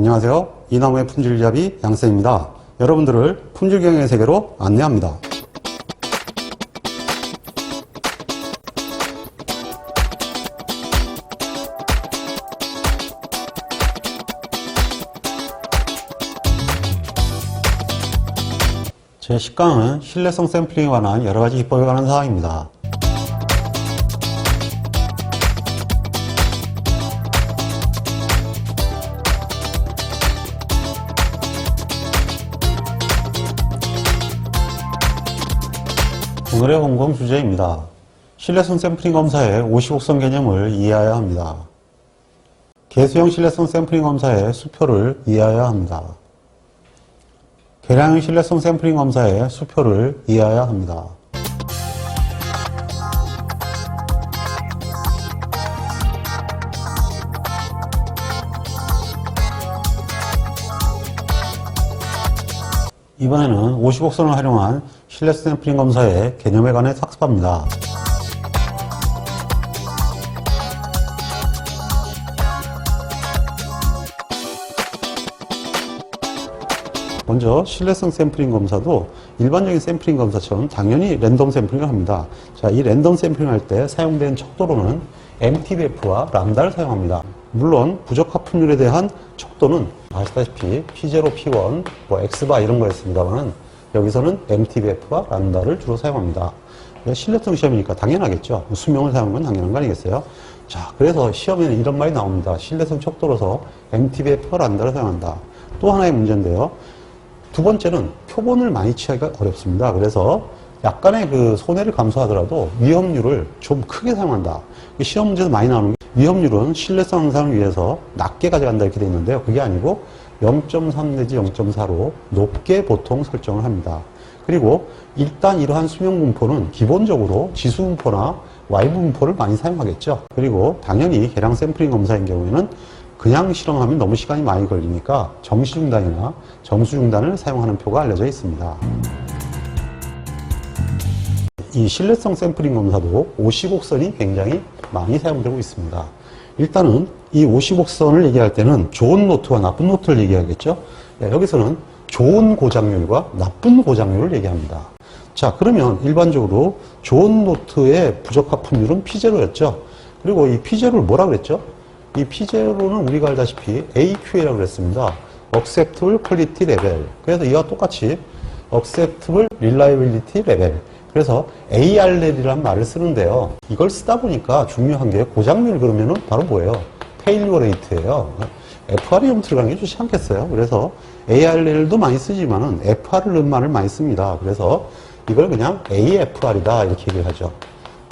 안녕하세요. 이나무의 품질잡이 양쌤입니다. 여러분들을 품질경영의 세계로 안내합니다. 제 10강은 신뢰성 샘플링에 관한 여러가지 기법에 관한 사항입니다. 오늘의 공공 주제입니다. 신뢰성 샘플링 검사의 50곡선 개념을 이해해야 합니다. 개수형 신뢰성 샘플링 검사의 수표를 이해해야 합니다. 계량형 신뢰성 샘플링 검사의 수표를 이해해야 합니다. 이번에는 50곡선을 활용한 신뢰성 샘플링 검사의 개념에 관해 학습합니다. 먼저 신뢰성 샘플링 검사도 일반적인 샘플링 검사처럼 당연히 랜덤 샘플링을 합니다. 자, 이 랜덤 샘플링 할 때 사용된 척도로는 MTBF와 람다를 사용합니다. 물론 부적합분율에 대한 척도는 아시다시피 P0, P1, 뭐 X바 이런 거였습니다만 여기서는 MTBF와 람다를 주로 사용합니다. 신뢰성 시험이니까 당연하겠죠. 수명을 사용하는 건 당연한 거 아니겠어요? 자, 그래서 시험에는 이런 말이 나옵니다. 신뢰성 척도로서 MTBF와 람다를 사용한다. 또 하나의 문제인데요. 두 번째는 표본을 많이 취하기가 어렵습니다. 그래서 약간의 그 손해를 감수하더라도 위험률을 좀 크게 사용한다. 시험 문제에서 많이 나오는 게 위험률은 신뢰성 향상을 위해서 낮게 가져간다 이렇게 되어 있는데요. 그게 아니고 0.3 내지 0.4로 높게 보통 설정을 합니다. 그리고 일단 이러한 수명 분포는 기본적으로 지수 분포나 Y 분포를 많이 사용하겠죠. 그리고 당연히 계량 샘플링 검사인 경우에는 그냥 실험하면 너무 시간이 많이 걸리니까 정시중단이나 정수중단을 사용하는 표가 알려져 있습니다. 이 신뢰성 샘플링 검사도 50곡선이 굉장히 많이 사용되고 있습니다. 일단은 이 50곡선을 얘기할 때는 좋은 노트와 나쁜 노트를 얘기하겠죠. 여기서는 좋은 고장률과 나쁜 고장률을 얘기합니다. 자, 그러면 일반적으로 좋은 노트의 부적합분율은 P0였죠. 그리고 이 P0를 뭐라 그랬죠? 이 P0는 우리가 알다시피 AQA라고 그랬습니다. Acceptable Quality Level. 그래서 이와 똑같이 Acceptable Reliability Level. 그래서 ARL이라는 말을 쓰는데요. 이걸 쓰다 보니까 중요한 게 고장률 그러면은 바로 뭐예요? Failure Rate예요. FR이 좀 들어가는 게 좋지 않겠어요? 그래서 ARL도 많이 쓰지만은 FR을 넣은 말을 많이 씁니다. 그래서 이걸 그냥 AFR이다 이렇게 얘기를 하죠.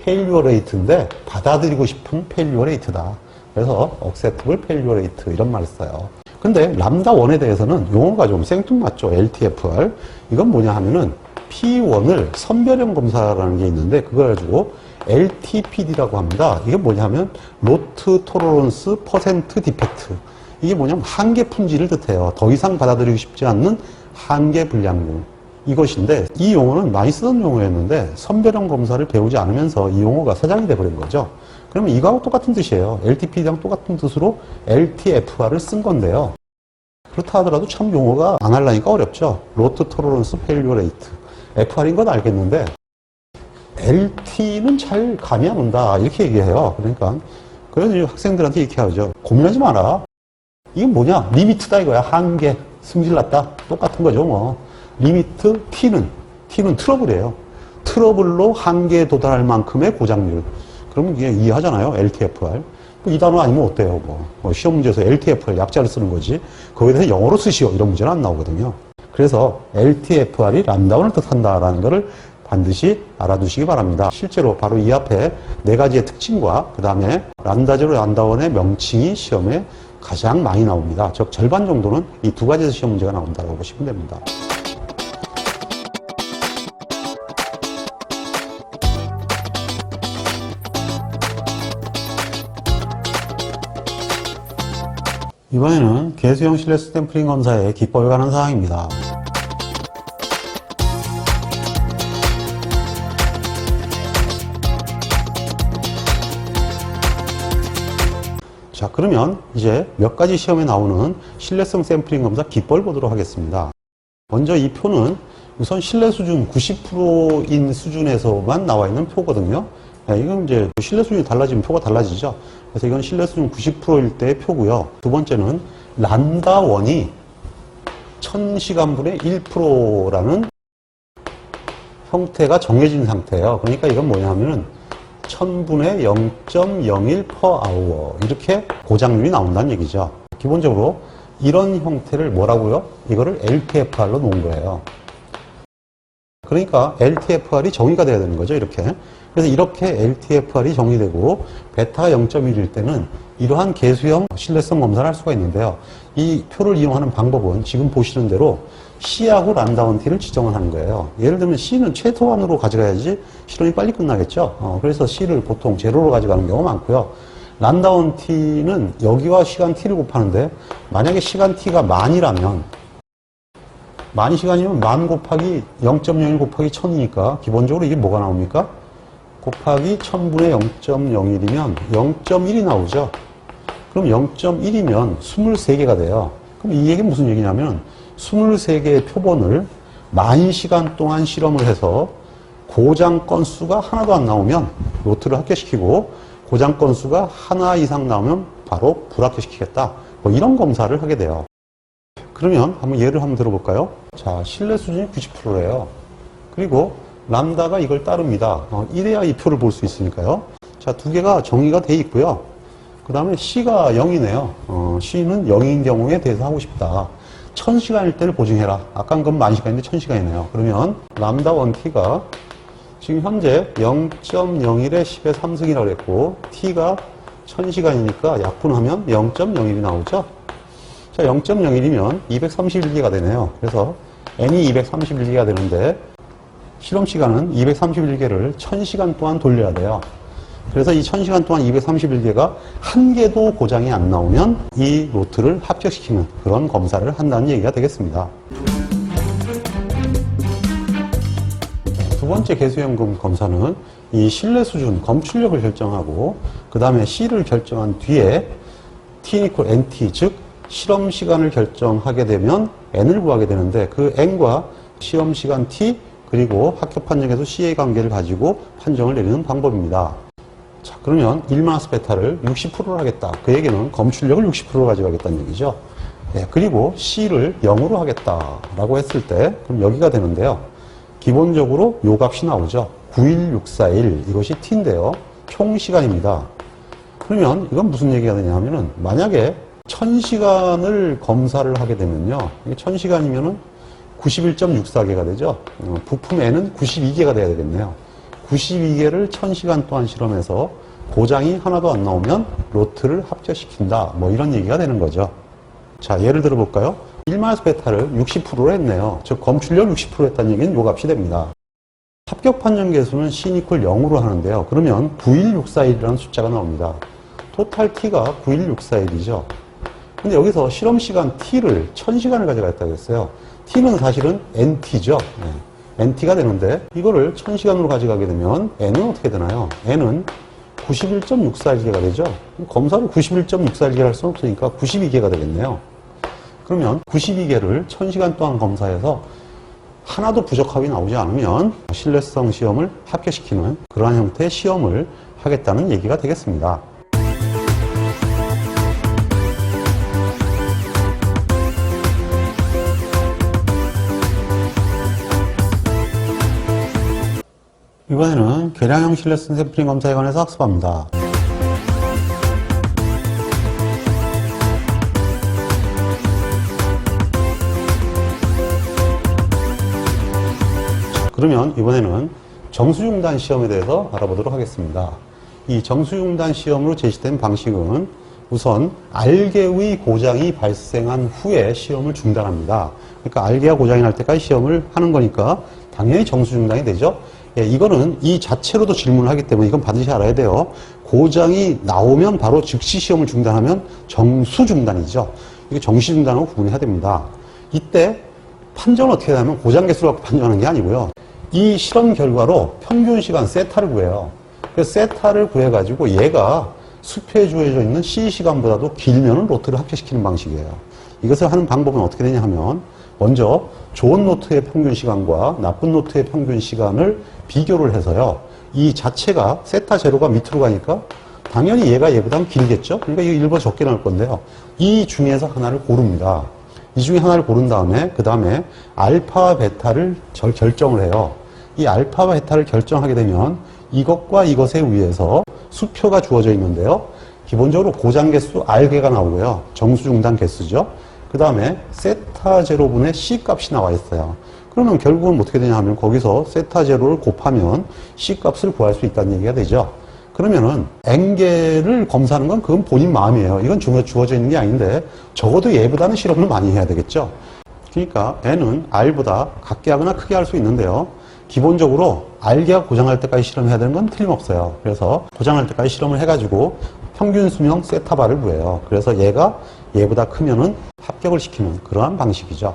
Failure Rate인데 받아들이고 싶은 Failure Rate다. 그래서 Acceptable Failure Rate 이런 말을 써요. 근데 람다1에 대해서는 용어가 좀 생뚱맞죠. LTFR. 이건 뭐냐 하면은 P1을 선별형 검사라는 게 있는데 그걸 가지고 LTPD라고 합니다. 이게 뭐냐면 Lot Tolerance Percent Defect. 이게 뭐냐면 한계 품질을 뜻해요. 더 이상 받아들이고 싶지 않는 한계 불량분. 이것인데 이 용어는 많이 쓰던 용어였는데 선별형 검사를 배우지 않으면서 이 용어가 사장이 돼버린 거죠. 그러면 이거하고 똑같은 뜻이에요. LTPD랑 똑같은 뜻으로 LTFR을 쓴 건데요. 그렇다 하더라도 참 용어가 안 하려니까 어렵죠. Lot Tolerance Failure Rate. FR인 건 알겠는데 LT는 잘 감이 안 온다 이렇게 얘기해요. 그러니까 그래서 학생들한테 이렇게 하죠. 고민하지 마라. 이건 뭐냐? 리미트다 이거야. 한계. 승질났다. 똑같은 거죠 뭐. 리미트 T는 트러블이에요. 트러블로 한계에 도달할 만큼의 고장률. 그러면 이게 이해하잖아요. LTFR. 이 단어 아니면 어때요? 뭐 시험 문제에서 LTFR 약자를 쓰는 거지. 거기에 대해서 영어로 쓰시오. 이런 문제는 안 나오거든요. 그래서 LTFR이 람다운을 뜻한다라는 것을 반드시 알아두시기 바랍니다. 실제로 바로 이 앞에 네 가지의 특징과 그 다음에 람다0, 람다1의 명칭이 시험에 가장 많이 나옵니다. 즉 절반 정도는 이 두 가지에서 시험 문제가 나온다고 보시면 됩니다. 이번에는 개수형 신뢰성 샘플링 검사의 기법에 관한 사항입니다. 자, 그러면 이제 몇 가지 시험에 나오는 신뢰성 샘플링 검사 기법을 보도록 하겠습니다. 먼저 이 표는 우선 신뢰 수준 90%인 수준에서만 나와 있는 표거든요. 이건 이제 신뢰 수준이 달라지면 표가 달라지죠. 그래서 이건 신뢰 수준 90%일 때의 표고요. 두 번째는 람다 1이 1000시간분의 1%라는 형태가 정해진 상태예요. 그러니까 이건 뭐냐면은 1000분의 0.01 per hour 이렇게 고장률이 나온다는 얘기죠. 기본적으로 이런 형태를 뭐라고요? 이거를 LTFR로 놓은 거예요. 그러니까 LTFR이 정의가 돼야 되는 거죠. 이렇게. 그래서 이렇게 LTFR이 정의되고 베타가 0.1일 때는 이러한 개수형 신뢰성 검사를 할 수가 있는데요. 이 표를 이용하는 방법은 지금 보시는 대로 C하고 람다 1T를 지정을 하는 거예요. 예를 들면 C는 최소한으로 가져가야지 실험이 빨리 끝나겠죠. 그래서 C를 보통 제로로 가져가는 경우가 많고요. 람다 1T는 여기와 시간 T를 곱하는데 만약에 시간 T가 만이라면 만 시간이면 만 곱하기 0.01 곱하기 1000이니까 기본적으로 이게 뭐가 나옵니까? 곱하기 1000분의 0.01이면 0.1이 나오죠. 그럼 0.1이면 23개가 돼요. 그럼 이 얘기는 무슨 얘기냐면 23개의 표본을 만 시간 동안 실험을 해서 고장 건수가 하나도 안 나오면 노트를 합격시키고 고장 건수가 하나 이상 나오면 바로 불합격시키겠다. 뭐 이런 검사를 하게 돼요. 그러면 한번 예를 한번 들어볼까요? 자, 신뢰 수준이 90%예요. 그리고 람다가 이걸 따릅니다. 이래야 이 표를 볼 수 있으니까요. 자, 두 개가 정의가 돼 있고요. 그 다음에 C가 0이네요. C는 0인 경우에 대해서 하고 싶다. 1000시간일 때를 보증해라. 아까는 건 10,000시간인데 1000시간이네요. 그러면 람다 1T가 지금 현재 0.01에 10의 3승이라고 그랬고 T가 1000시간이니까 약분하면 0.01이 나오죠. 자, 0.01이면 231개가 되네요. 그래서 N이 231개가 되는데 실험 시간은 231개를 1000시간 동안 돌려야 돼요. 그래서 이 1000시간 동안 231개가 한 개도 고장이 안 나오면 이 노트를 합격시키는 그런 검사를 한다는 얘기가 되겠습니다. 두 번째 개수형 검사는 이 신뢰 수준, 검출력을 결정하고 그 다음에 C를 결정한 뒤에 T equal NT, 즉 실험 시간을 결정하게 되면 N을 구하게 되는데 그 N과 시험 시간 T 그리고 합격 판정에서 C의 관계를 가지고 판정을 내리는 방법입니다. 자, 그러면 1-베타를 60%로 하겠다. 그 얘기는 검출력을 60%로 가져가겠다는 얘기죠. 네, 그리고 C를 0으로 하겠다라고 했을 때 그럼 여기가 되는데요. 기본적으로 요 값이 나오죠. 91641 이것이 T인데요. 총 시간입니다. 그러면 이건 무슨 얘기가 되냐면은 만약에 1000시간을 검사를 하게 되면요. 이게 1000시간이면은 91.64개가 되죠. 부품 N은 92개가 돼야 되겠네요. 92개를 1000시간 동안 실험해서 고장이 하나도 안 나오면 로트를 합격시킨다. 뭐 이런 얘기가 되는 거죠. 자, 예를 들어 볼까요? 1-베타를 60%로 했네요. 즉 검출력 60% 했다는 얘기는 요 값이 됩니다. 합격 판정 개수는 C 이퀄 0으로 하는데요. 그러면 91641이라는 숫자가 나옵니다. 토탈 T가 91641이죠. 근데 여기서 실험 시간 T를 1000시간을 가져갔다고 했어요. T는 사실은 NT죠. NT가 되는데 이거를 1000시간으로 가져가게 되면 N은 어떻게 되나요? N은 91.641개가 되죠. 검사를 91.641개를 할 수는 없으니까 92개가 되겠네요. 그러면 92개를 1000시간 동안 검사해서 하나도 부적합이 나오지 않으면 신뢰성 시험을 합격시키는 그러한 형태의 시험을 하겠다는 얘기가 되겠습니다. 이번에는 계량형 신뢰성 샘플링 검사에 관해서 학습합니다. 그러면 이번에는 정수중단 시험에 대해서 알아보도록 하겠습니다. 이 정수중단 시험으로 제시된 방식은 우선 알게의 고장이 발생한 후에 시험을 중단합니다. 그러니까 알게가 고장이 날 때까지 시험을 하는 거니까 당연히 정수중단이 되죠. 예, 이거는 이 자체로도 질문을 하기 때문에 이건 반드시 알아야 돼요. 고장이 나오면 바로 즉시 시험을 중단하면 정수중단이죠. 이게 정시중단하고 구분해야 됩니다. 이때 판정은 어떻게 하냐면 고장 개수를 갖고 판정하는 게 아니고요. 이 실험 결과로 평균 시간 세타를 구해요. 그래서 세타를 구해가지고 얘가 수표에 주어져 있는 C 시간보다도 길면 로트를 합격시키는 방식이에요. 이것을 하는 방법은 어떻게 되냐 하면 먼저 좋은 노트의 평균 시간과 나쁜 노트의 평균 시간을 비교를 해서요. 이 자체가 세타 제로가 밑으로 가니까 당연히 얘가 얘보다 길겠죠? 그러니까 이거 일부러 적게 나올 건데요. 이 중에서 하나를 고릅니다. 이 중에 하나를 고른 다음에 그 다음에 알파와 베타를 결정을 해요. 이 알파와 베타를 결정하게 되면 이것과 이것에 의해서 수표가 주어져 있는데요. 기본적으로 고장 개수 R개가 나오고요. 정수 중단 개수죠. 그 다음에 세타 제로분의 C 값이 나와 있어요. 그러면 결국은 어떻게 되냐 하면 거기서 세타 제로를 곱하면 C 값을 구할 수 있다는 얘기가 되죠. 그러면은 N개를 검사하는 건 그건 본인 마음이에요. 이건 주어져 있는 게 아닌데 적어도 얘보다는 실험을 많이 해야 되겠죠. 그러니까 N은 R보다 같게 하거나 크게 할 수 있는데요. 기본적으로 R개가 고장날 때까지 실험해야 되는 건 틀림없어요. 그래서 고장날 때까지 실험을 해가지고 평균 수명 세타바를 구해요. 그래서 얘가 얘보다 크면은 합격을 시키는 그러한 방식이죠.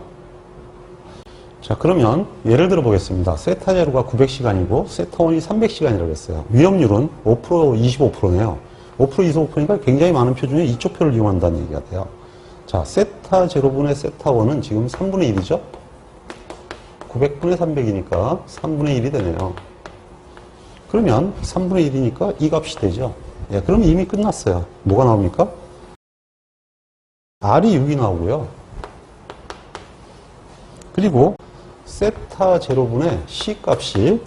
자, 그러면 예를 들어 보겠습니다. 세타 제로가 900시간이고 세타1이 300시간이라고 했어요. 위험률은 5%, 25%네요. 5%, 25%니까 굉장히 많은 표 중에 이쪽 표를 이용한다는 얘기가 돼요. 자, 세타 제로분의 세타1은 지금 3분의 1이죠? 900분의 300이니까 3분의 1이 되네요. 그러면 3분의 1이니까 이 값이 되죠. 예, 그럼 이미 끝났어요. 뭐가 나옵니까? R이 6이 나오고요. 그리고 세타 제로분의 C 값이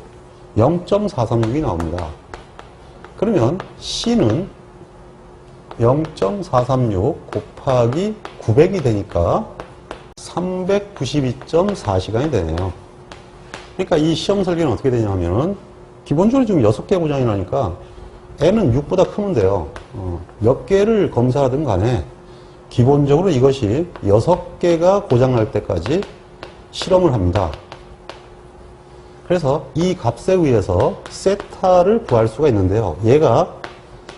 0.436이 나옵니다. 그러면 C는 0.436 곱하기 900이 되니까 392.4시간이 되네요. 그러니까 이 시험 설계는 어떻게 되냐면은 기본적으로 지금 6개 고장이 나니까 N은 6보다 크면 돼요. 몇 개를 검사하든 간에 기본적으로 이것이 6개가 고장날 때까지 실험을 합니다. 그래서 이 값에 의해서 세타를 구할 수가 있는데요. 얘가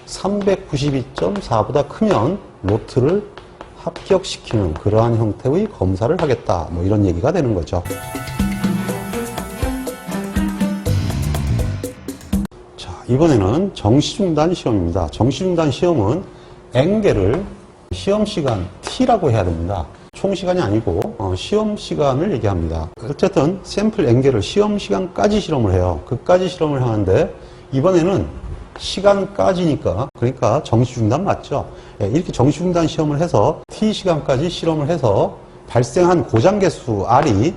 392.4보다 크면 로트를 합격시키는 그러한 형태의 검사를 하겠다. 뭐 이런 얘기가 되는 거죠. 자, 이번에는 정시중단 시험입니다. 정시중단 시험은 N개를 시험시간 T라고 해야 됩니다. 총시간이 아니고 시험 시간을 얘기합니다. 어쨌든 샘플 N개를 시험 시간까지 실험을 해요. 그까지 실험을 하는데 이번에는 시간까지니까 그러니까 정시중단 맞죠? 예, 이렇게 정시중단 시험을 해서 T시간까지 실험을 해서 발생한 고장 개수 R이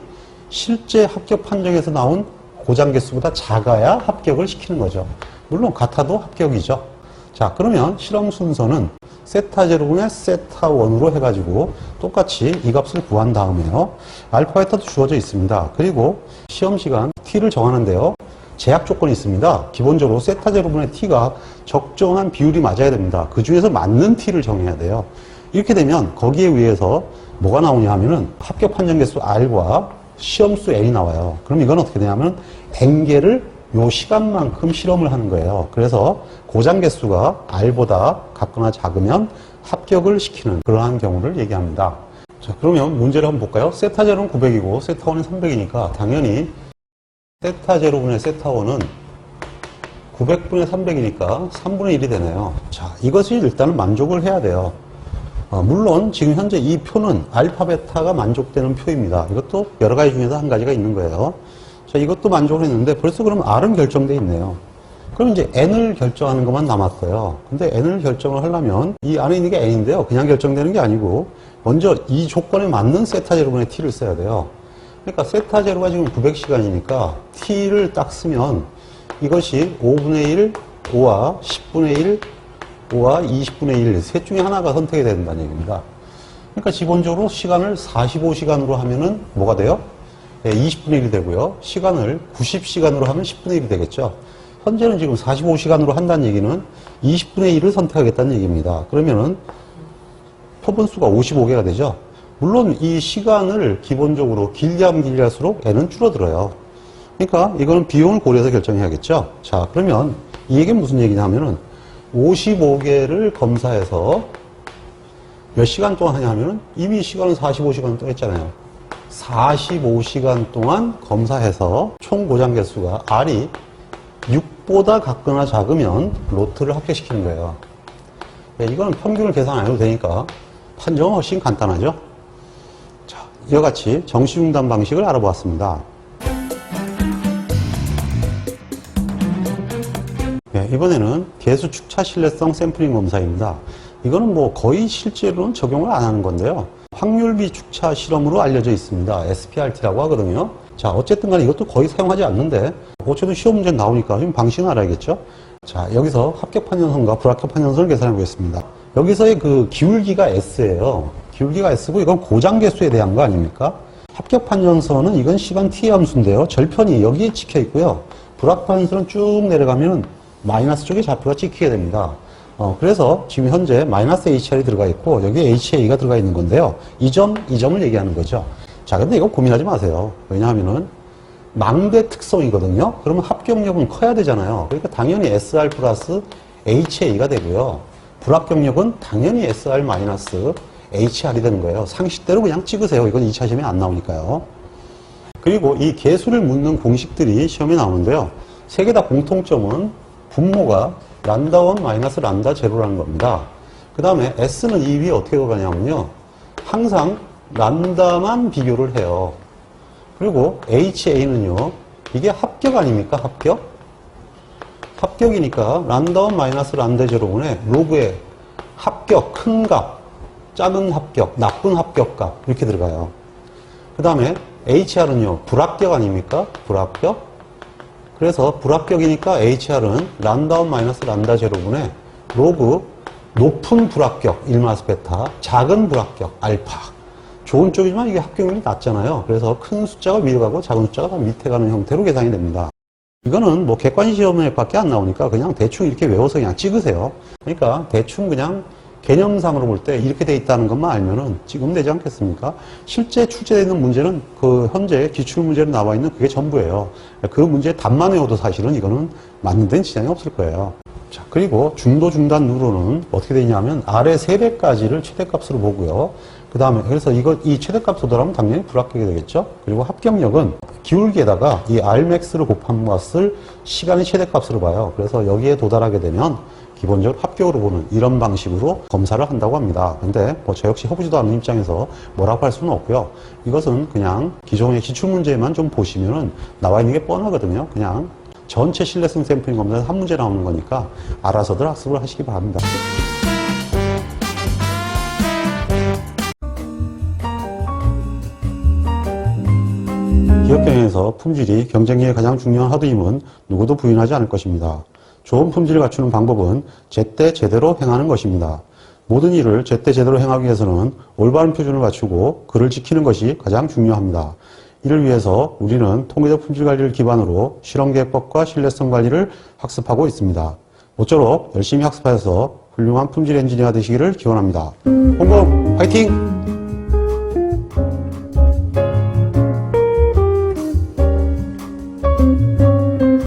실제 합격 판정에서 나온 고장 개수보다 작아야 합격을 시키는 거죠. 물론 같아도 합격이죠. 자, 그러면 실험 순서는 세타 제로분의 세타 1으로 해가지고 똑같이 이 값을 구한 다음에요. 알파 베타도 주어져 있습니다. 그리고 시험 시간 T를 정하는데요. 제약 조건이 있습니다. 기본적으로 세타 제로분의 T가 적정한 비율이 맞아야 됩니다. 그 중에서 맞는 T를 정해야 돼요. 이렇게 되면 거기에 의해서 뭐가 나오냐 하면은 합격 판정 개수 R과 시험수 N이 나와요. 그럼 이건 어떻게 되냐면 N개를 요 시간만큼 실험을 하는 거예요. 그래서 고장 개수가 R보다 같거나 작으면 합격을 시키는 그러한 경우를 얘기합니다. 자, 그러면 문제를 한번 볼까요? 세타 제로는 900이고 세타 1은 300이니까 당연히 세타 제로분의 세타 1은 900분의 300이니까 3분의 1이 되네요. 자, 이것이 일단은 만족을 해야 돼요. 물론 지금 현재 이 표는 알파 베타가 만족되는 표입니다. 이것도 여러 가지 중에서 한 가지가 있는 거예요. 자, 이것도 만족을 했는데 벌써 그럼 R은 결정되어 있네요. 그럼 이제 N을 결정하는 것만 남았어요. 근데 N을 결정을 하려면 이 안에 있는 게 N인데요. 그냥 결정되는 게 아니고 먼저 이 조건에 맞는 세타 제로분의 T를 써야 돼요. 그러니까 세타 제로가 지금 900시간이니까 T를 딱 쓰면 이것이 5분의 1, 5와 10분의 1, 5와 20분의 1, 셋 중에 하나가 선택이 된다는 얘기입니다. 그러니까 기본적으로 시간을 45시간으로 하면은 뭐가 돼요? 20분의 1이 되고요. 시간을 90시간으로 하면 10분의 1이 되겠죠. 현재는 지금 45시간으로 한다는 얘기는 20분의 1을 선택하겠다는 얘기입니다. 그러면은 표본수가 55개가 되죠. 물론 이 시간을 기본적으로 길게 하면 길게 할수록 N은 줄어들어요. 그러니까 이거는 비용을 고려해서 결정해야겠죠. 자, 그러면 이 얘기는 무슨 얘기냐면은 55개를 검사해서 몇 시간 동안 하냐면은 이미 시간은 45시간 동안 했잖아요. 45시간 동안 검사해서 총 고장 개수가 R이 6보다 같거나 작으면 로트를 합격시키는 거예요. 이거는 평균을 계산 안 해도 되니까 판정은 훨씬 간단하죠. 자, 이와 같이 정시중단 방식을 알아보았습니다. 이번에는 개수 축차 신뢰성 샘플링 검사입니다. 이거는 뭐 거의 실제로는 적용을 안 하는 건데요. 확률비 축차 실험으로 알려져 있습니다. SPRT라고 하거든요. 자, 어쨌든 간에 이것도 거의 사용하지 않는데 어쨌든 시험 문제 나오니까 좀 방식은 알아야겠죠. 자, 여기서 합격한 연선과 불합격한 연선을 계산해 보겠습니다. 여기서의 그 기울기가 S예요. 기울기가 S고 이건 고장계수에 대한 거 아닙니까? 합격한 연선은 이건 시간 T 함수인데요. 절편이 여기에 찍혀 있고요. 불합격한 연선은 쭉 내려가면 마이너스 쪽에 좌표가 찍히게 됩니다. 그래서 지금 현재 마이너스 HR이 들어가 있고 여기에 HA가 들어가 있는 건데요. 이 점을 얘기하는 거죠. 자, 근데 이거 고민하지 마세요. 왜냐하면은 망대 특성이거든요. 그러면 합격력은 커야 되잖아요. 그러니까 당연히 SR 플러스 HA가 되고요. 불합격력은 당연히 SR 마이너스 HR이 되는 거예요. 상식대로 그냥 찍으세요. 이건 2차 시험에 안 나오니까요. 그리고 이 계수를 묻는 공식들이 시험에 나오는데요. 세 개 다 공통점은 분모가 란다1 마이너스 란다0라는 겁니다. 그 다음에 S는 이 위에 어떻게 들어가냐면요. 항상 란다만 비교를 해요. 그리고 HA는요. 이게 합격 아닙니까? 합격? 합격이니까 란다1 마이너스 란다0분의 로그의 합격, 큰 값, 작은 합격, 나쁜 합격 값 이렇게 들어가요. 그 다음에 HR은요. 불합격 아닙니까? 불합격? 그래서 불합격이니까 HR은 란다1 마이너스 란다0분의 로그 높은 불합격 1 마이너스 베타, 작은 불합격 알파. 좋은 쪽이지만 이게 합격률이 낮잖아요. 그래서 큰 숫자가 위로 가고 작은 숫자가 다 밑에 가는 형태로 계산이 됩니다. 이거는 뭐 객관 시험에 밖에 안 나오니까 그냥 대충 이렇게 외워서 그냥 찍으세요. 그러니까 대충 그냥 개념상으로 볼 때 이렇게 돼 있다는 것만 알면은 찍으면 되지 않겠습니까? 실제 출제되어 있는 문제는 그 현재 기출 문제로 나와 있는 그게 전부예요. 그 문제의 답만 외워도 사실은 이거는 맞는 데는 지장이 없을 거예요. 자, 그리고 중도 중단 누로는 어떻게 되냐면 아래 3배까지를 최대값으로 보고요. 그 다음에 그래서 이 최대값 도달하면 당연히 불합격이 되겠죠. 그리고 합격력은 기울기에다가 이 Rmax를 곱한 것을 시간의 최대값으로 봐요. 그래서 여기에 도달하게 되면 기본적으로 합격으로 보는 이런 방식으로 검사를 한다고 합니다. 근데 뭐 저 역시 해보지도 않는 입장에서 뭐라고 할 수는 없고요. 이것은 그냥 기존의 기출문제만 좀 보시면은 나와 있는 게 뻔하거든요. 그냥 전체 신뢰성 샘플링 검사에서 한 문제 나오는 거니까 알아서들 학습을 하시기 바랍니다. 기업 경영에서 품질이 경쟁력의 가장 중요한 하드임은 누구도 부인하지 않을 것입니다. 좋은 품질을 갖추는 방법은 제때 제대로 행하는 것입니다. 모든 일을 제때 제대로 행하기 위해서는 올바른 표준을 갖추고 그를 지키는 것이 가장 중요합니다. 이를 위해서 우리는 통계적 품질 관리를 기반으로 실험계획법과 신뢰성 관리를 학습하고 있습니다. 모쪼록 열심히 학습하여서 훌륭한 품질 엔지니어가 되시기를 기원합니다. 홍보 화이팅!